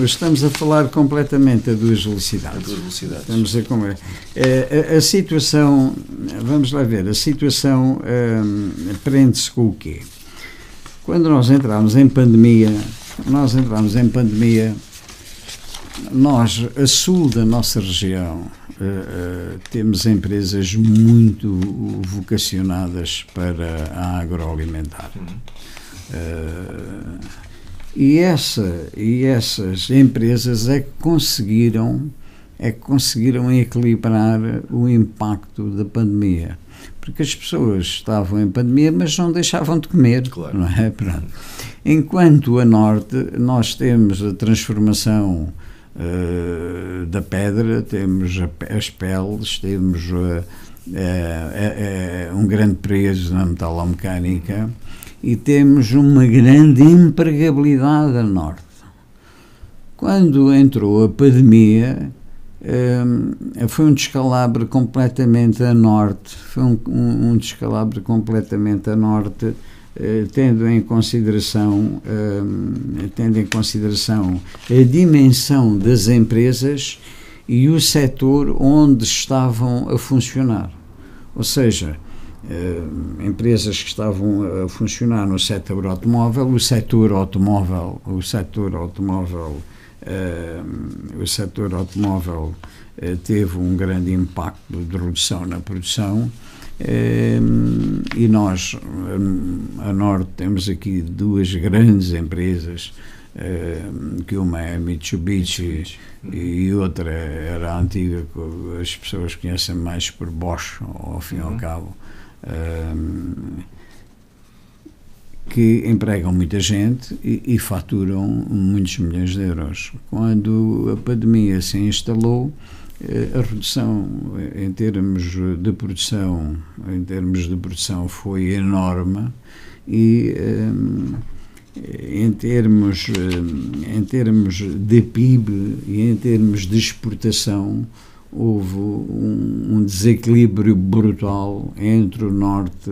estamos a falar completamente a duas velocidades. Estamos a situação, vamos lá ver, a situação prende-se com o quê? Quando nós entramos em pandemia, nós, a sul da nossa região, temos empresas muito vocacionadas para a agroalimentar. E essas empresas é que conseguiram equilibrar o impacto da pandemia. Porque as pessoas estavam em pandemia, mas não deixavam de comer. Claro. Não é? Pronto. Enquanto a norte, nós temos a transformação da pedra, temos as peles, temos um grande preço na metalomecânica e temos uma grande empregabilidade a norte. Quando entrou a pandemia, foi um descalabro completamente a norte, tendo em consideração a dimensão das empresas e o setor onde estavam a funcionar. Ou seja, empresas que estavam a funcionar no setor automóvel, o setor automóvel teve um grande impacto de redução na produção, e nós, a norte, temos aqui duas grandes empresas, que uma é Mitsubishi e outra era a antiga, que as pessoas conhecem mais por Bosch, ao fim e ao cabo, que empregam muita gente e faturam muitos milhões de euros. Quando a pandemia se instalou, a redução em termos de produção foi enorme e em termos de PIB e em termos de exportação houve um desequilíbrio brutal entre o norte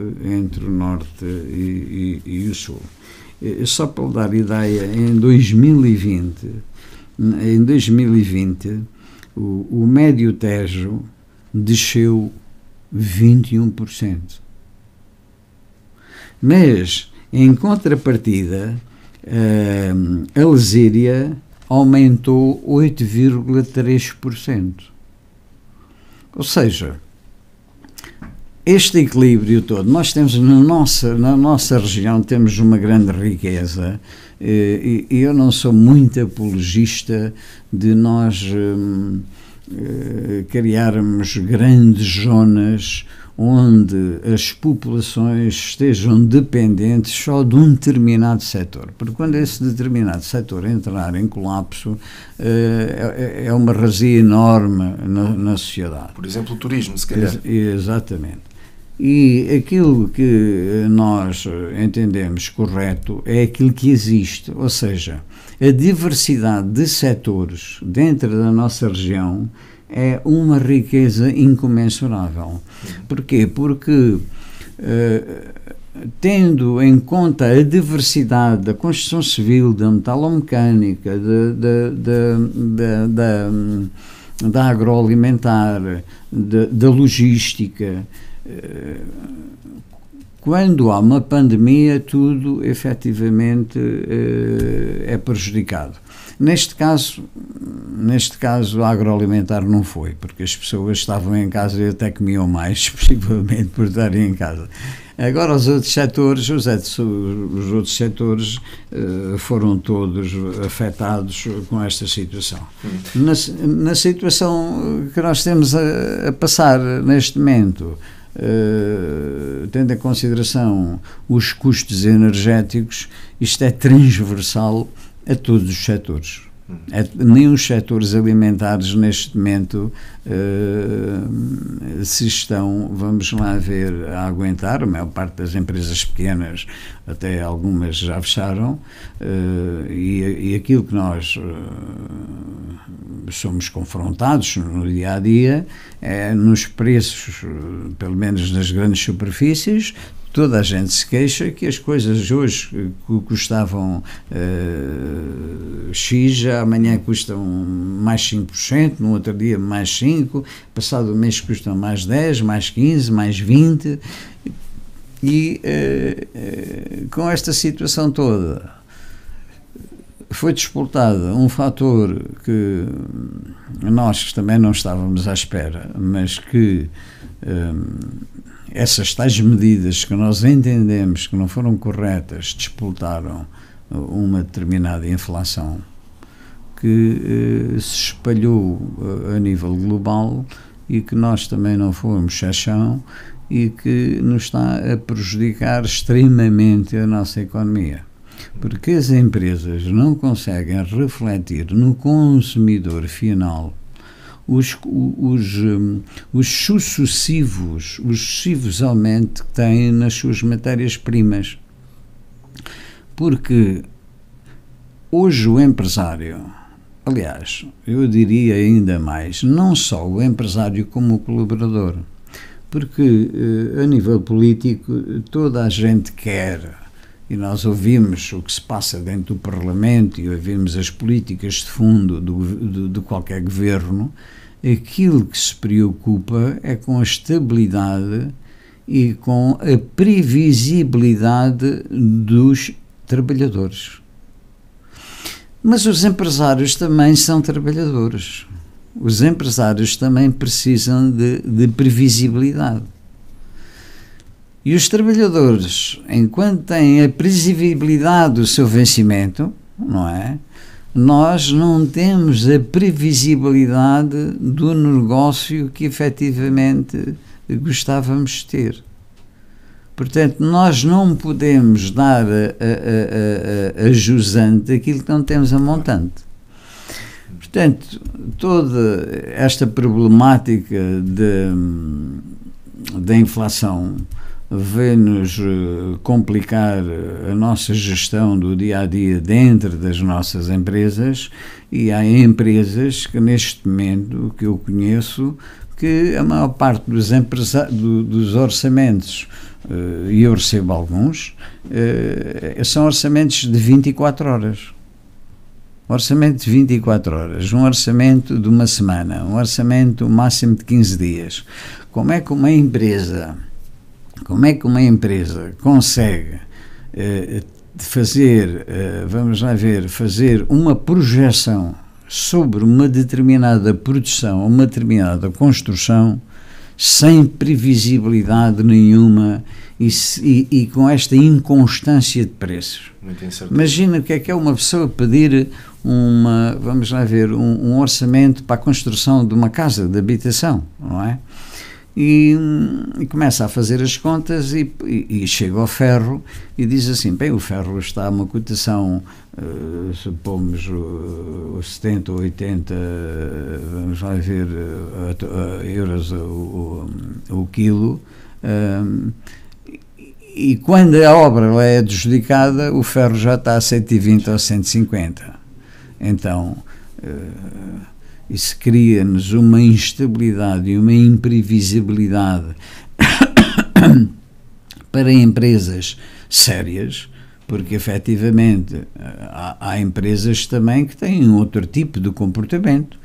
e o sul. Só para dar ideia, em 2020 o médio Tejo desceu 21%. Mas, em contrapartida, a Lesíria aumentou 8,3%. Ou seja, este equilíbrio todo, nós temos na nossa região, temos uma grande riqueza, e eu não sou muito apologista de nós criarmos grandes zonas onde as populações estejam dependentes só de um determinado setor, porque quando esse determinado setor entrar em colapso, é uma razia enorme na sociedade. Por exemplo, o turismo, se calhar. Exatamente. E aquilo que nós entendemos correto é aquilo que existe, ou seja, a diversidade de setores dentro da nossa região é uma riqueza incomensurável. Porquê? Porque tendo em conta a diversidade da construção civil, da metalomecânica, da agroalimentar, da logística, quando há uma pandemia, tudo efetivamente é prejudicado. Neste caso, a agroalimentar não foi, porque as pessoas estavam em casa e até comiam mais, possivelmente por estarem em casa. Agora os outros setores foram todos afetados com esta situação. Na situação que nós temos a passar neste momento, tendo em consideração os custos energéticos, isto é transversal a todos os setores. Nem os setores alimentares neste momento se estão, vamos lá ver, a aguentar. A maior parte das empresas pequenas, até algumas já fecharam, e aquilo que nós somos confrontados no dia a dia é nos preços, pelo menos nas grandes superfícies, toda a gente se queixa que as coisas hoje que custavam X, amanhã custam mais 5%, no outro dia mais 5%, passado o mês custam mais 10%, mais 15%, mais 20%, e com esta situação toda foi despoltada um fator que nós também não estávamos à espera, mas que essas tais medidas que nós entendemos que não foram corretas despoltaram uma determinada inflação que se espalhou a nível global e que nós também não fomos exceção e que nos está a prejudicar extremamente a nossa economia. Porque as empresas não conseguem refletir no consumidor final os sucessivos aumentos que têm nas suas matérias-primas. Porque hoje o empresário, aliás, eu diria ainda mais, não só o empresário como o colaborador, porque a nível político toda a gente quer, e nós ouvimos o que se passa dentro do Parlamento e ouvimos as políticas de fundo de qualquer governo, aquilo que se preocupa é com a estabilidade e com a previsibilidade dos trabalhadores. Mas os empresários também são trabalhadores. Os empresários também precisam de previsibilidade. E os trabalhadores, enquanto têm a previsibilidade do seu vencimento, não é? Nós não temos a previsibilidade do negócio que efetivamente gostávamos de ter. Portanto, nós não podemos dar a jusante aquilo que não temos a montante. Portanto, toda esta problemática da inflação vem-nos complicar a nossa gestão do dia-a-dia dentro das nossas empresas, e há empresas que neste momento, que eu conheço, que a maior parte dos orçamentos, e eu recebo alguns, são orçamentos de 24 horas. Orçamento de 24 horas, um orçamento de uma semana, um orçamento máximo de 15 dias. Como é que uma empresa consegue fazer uma projeção sobre uma determinada produção, uma determinada construção, sem previsibilidade nenhuma e com esta inconstância de preços? Imagina o que é uma pessoa pedir um orçamento para a construção de uma casa de habitação, não é? E começa a fazer as contas e chega ao ferro e diz assim: bem, o ferro está a uma cotação, supomos 70 ou 80, vamos lá ver, euros o quilo, e quando a obra é adjudicada, o ferro já está a 120 ou 150. Então, isso cria-nos uma instabilidade e uma imprevisibilidade para empresas sérias, porque efetivamente há empresas também que têm outro tipo de comportamento,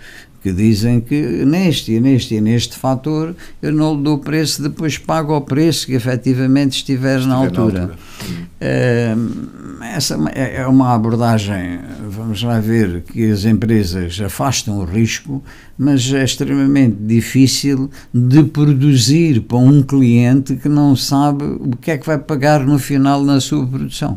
que dizem que neste fator eu não lhe dou preço, depois pago o preço que efetivamente estiver na altura. Essa é uma abordagem, vamos lá ver, que as empresas afastam o risco, mas é extremamente difícil de produzir para um cliente que não sabe o que é que vai pagar no final na sua produção.